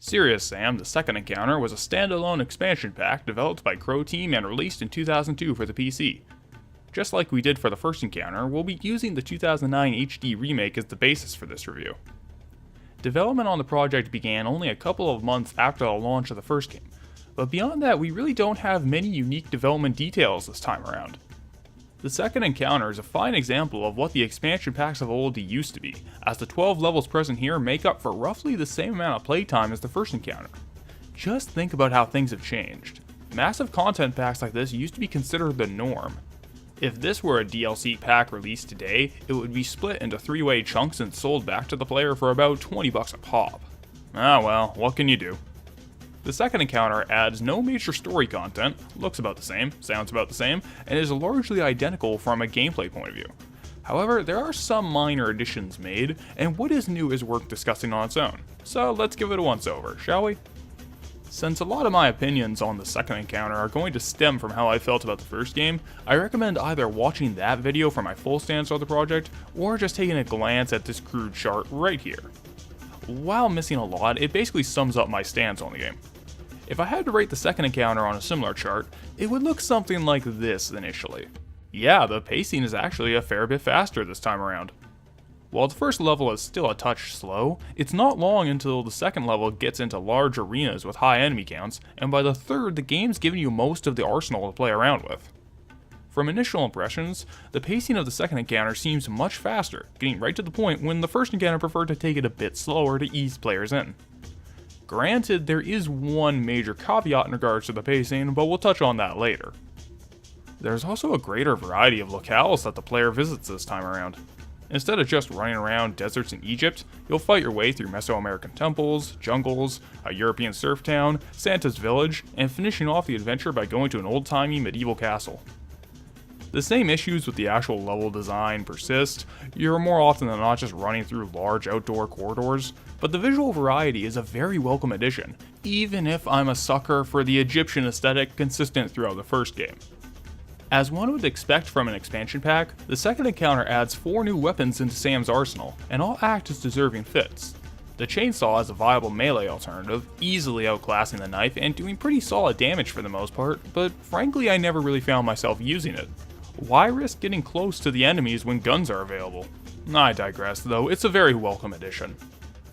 Serious Sam, the second encounter, was a standalone expansion pack developed by Croteam and released in 2002 for the PC. Just like we did for the first encounter, we'll be using the 2009 HD remake as the basis for this review. Development on the project began only a couple of months after the launch of the first game, but beyond that we really don't have many unique development details this time around. The second encounter is a fine example of what the expansion packs of old used to be, as the 12 levels present here make up for roughly the same amount of playtime as the first encounter. Just think about how things have changed. Massive content packs like this used to be considered the norm. If this were a DLC pack released today, it would be split into 3-way chunks and sold back to the player for about $20 a pop. Ah well, what can you do? The second encounter adds no major story content, looks about the same, sounds about the same, and is largely identical from a gameplay point of view. However, there are some minor additions made, and what is new is worth discussing on its own. So let's give it a once over, shall we? Since a lot of my opinions on the second encounter are going to stem from how I felt about the first game, I recommend either watching that video for my full stance on the project, or just taking a glance at this crude chart right here. While missing a lot, it basically sums up my stance on the game. If I had to rate the second encounter on a similar chart, it would look something like this initially. Yeah, the pacing is actually a fair bit faster this time around. While the first level is still a touch slow, it's not long until the second level gets into large arenas with high enemy counts, and by the third the game's giving you most of the arsenal to play around with. From initial impressions, the pacing of the second encounter seems much faster, getting right to the point when the first encounter preferred to take it a bit slower to ease players in. Granted, there is one major caveat in regards to the pacing, but we'll touch on that later. There's also a greater variety of locales that the player visits this time around. Instead of just running around deserts in Egypt, you'll fight your way through Mesoamerican temples, jungles, a European surf town, Santa's village, and finishing off the adventure by going to an old-timey medieval castle. The same issues with the actual level design persist. You're more often than not just running through large outdoor corridors, but the visual variety is a very welcome addition, even if I'm a sucker for the Egyptian aesthetic consistent throughout the first game. As one would expect from an expansion pack, the second encounter adds 4 new weapons into Sam's arsenal, and all act as deserving fits. The chainsaw is a viable melee alternative, easily outclassing the knife and doing pretty solid damage for the most part, but frankly I never really found myself using it. Why risk getting close to the enemies when guns are available? I digress though, it's a very welcome addition.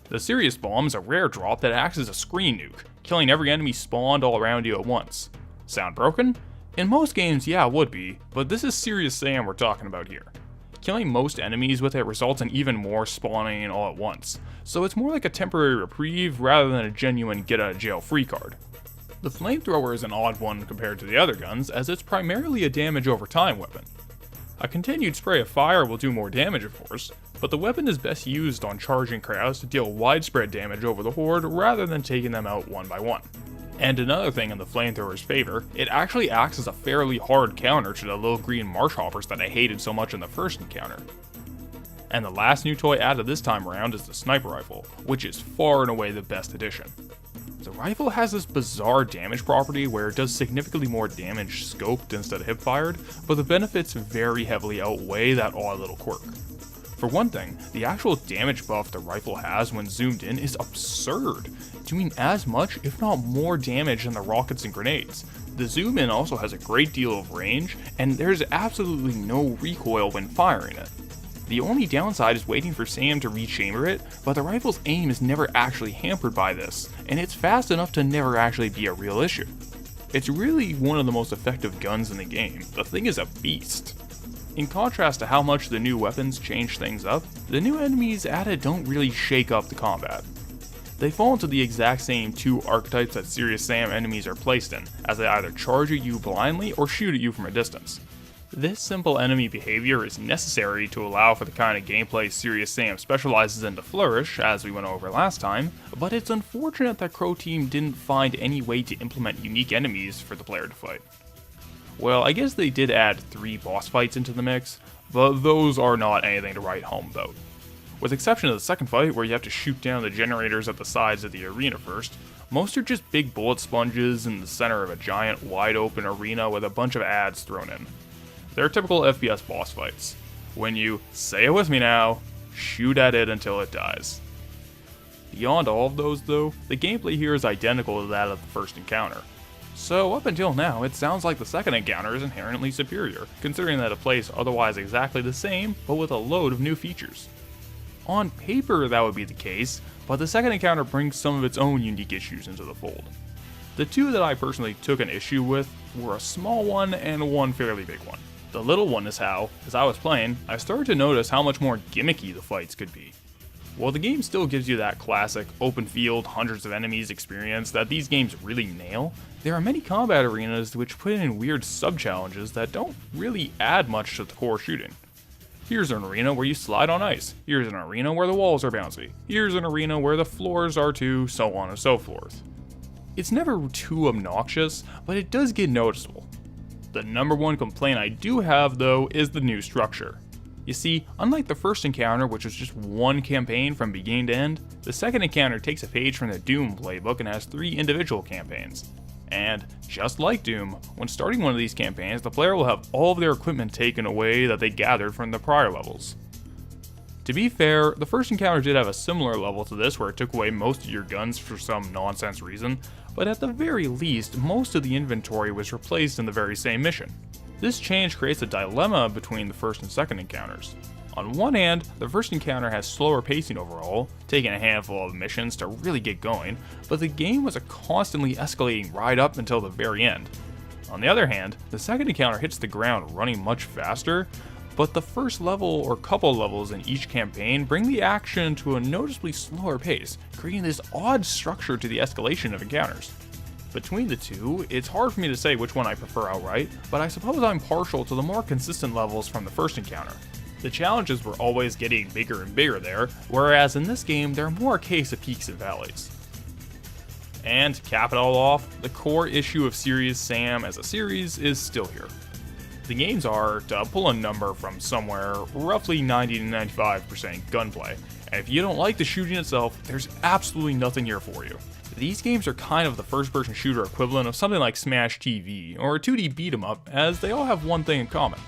The Serious Bomb is a rare drop that acts as a screen nuke, killing every enemy spawned all around you at once. Sound broken? In most games, yeah, it would be, but this is Serious Sam we're talking about here. Killing most enemies with it results in even more spawning all at once, so it's more like a temporary reprieve rather than a genuine get-out-of-jail-free card. The Flamethrower is an odd one compared to the other guns, as it's primarily a damage over time weapon. A continued spray of fire will do more damage of course, but the weapon is best used on charging crowds to deal widespread damage over the horde rather than taking them out one by one. And another thing in the Flamethrower's favor, it actually acts as a fairly hard counter to the little green marsh hoppers that I hated so much in the first encounter. And the last new toy added this time around is the Sniper Rifle, which is far and away the best addition. The rifle has this bizarre damage property where it does significantly more damage scoped instead of hip-fired, but the benefits very heavily outweigh that odd little quirk. For one thing, the actual damage buff the rifle has when zoomed in is absurd, doing as much if not more damage than the rockets and grenades. The zoom in also has a great deal of range, and there's absolutely no recoil when firing it. The only downside is waiting for Sam to rechamber it, but the rifle's aim is never actually hampered by this, and it's fast enough to never actually be a real issue. It's really one of the most effective guns in the game. The thing is a beast. In contrast to how much the new weapons change things up, the new enemies added don't really shake up the combat. They fall into the exact same 2 archetypes that Serious Sam enemies are placed in, as they either charge at you blindly or shoot at you from a distance. This simple enemy behavior is necessary to allow for the kind of gameplay Serious Sam specializes in to flourish, as we went over last time, but it's unfortunate that Croteam didn't find any way to implement unique enemies for the player to fight. Well, I guess they did add 3 boss fights into the mix, but those are not anything to write home about. With exception of the second fight, where you have to shoot down the generators at the sides of the arena first, most are just big bullet sponges in the center of a giant wide open arena with a bunch of ads thrown in. They're typical FPS boss fights. When you, say it with me now, shoot at it until it dies. Beyond all of those though, the gameplay here is identical to that of the first encounter. So up until now, it sounds like the second encounter is inherently superior, considering that it plays otherwise exactly the same, but with a load of new features. On paper that would be the case, but the second encounter brings some of its own unique issues into the fold. The two that I personally took an issue with were a small one and one fairly big one. The little one is how, as I was playing, I started to notice how much more gimmicky the fights could be. While the game still gives you that classic open field, hundreds of enemies experience that these games really nail, there are many combat arenas which put in weird sub-challenges that don't really add much to the core shooting. Here's an arena where you slide on ice, here's an arena where the walls are bouncy, here's an arena where the floors are too, so on and so forth. It's never too obnoxious, but it does get noticeable. The number one complaint I do have though is the new structure. You see, unlike the first encounter, which was just one campaign from beginning to end, the second encounter takes a page from the Doom playbook and has 3 individual campaigns. And, just like Doom, when starting one of these campaigns, the player will have all of their equipment taken away that they gathered from the prior levels. To be fair, the first encounter did have a similar level to this where it took away most of your guns for some nonsense reason, but at the very least, most of the inventory was replaced in the very same mission. This change creates a dilemma between the first and second encounters. On one hand, the first encounter has slower pacing overall, taking a handful of missions to really get going, but the game was a constantly escalating ride up until the very end. On the other hand, the second encounter hits the ground running much faster, but the first level or couple levels in each campaign bring the action to a noticeably slower pace, creating this odd structure to the escalation of encounters. Between the two, it's hard for me to say which one I prefer outright, but I suppose I'm partial to the more consistent levels from the first encounter. The challenges were always getting bigger and bigger there, whereas in this game they're more a case of peaks and valleys. And to cap it all off, the core issue of Serious Sam as a series is still here. The games are, to pull a number from somewhere, roughly 90 to 95% gunplay, and if you don't like the shooting itself, there's absolutely nothing here for you. These games are kind of the first-person shooter equivalent of something like Smash TV, or a 2D beat-em-up, as they all have one thing in common.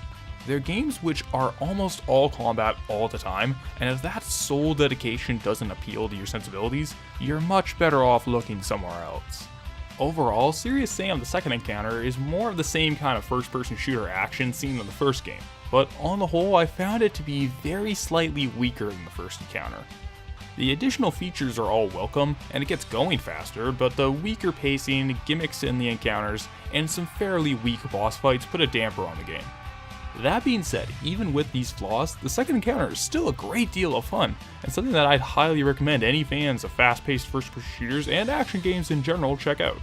They're games which are almost all combat all the time, and if that sole dedication doesn't appeal to your sensibilities, you're much better off looking somewhere else. Overall, Serious Sam the second encounter is more of the same kind of first-person shooter action seen in the first game, but on the whole I found it to be very slightly weaker than the first encounter. The additional features are all welcome, and it gets going faster, but the weaker pacing, gimmicks in the encounters, and some fairly weak boss fights put a damper on the game. That being said, even with these flaws, the second encounter is still a great deal of fun, and something that I'd highly recommend any fans of fast-paced first-person shooters and action games in general check out.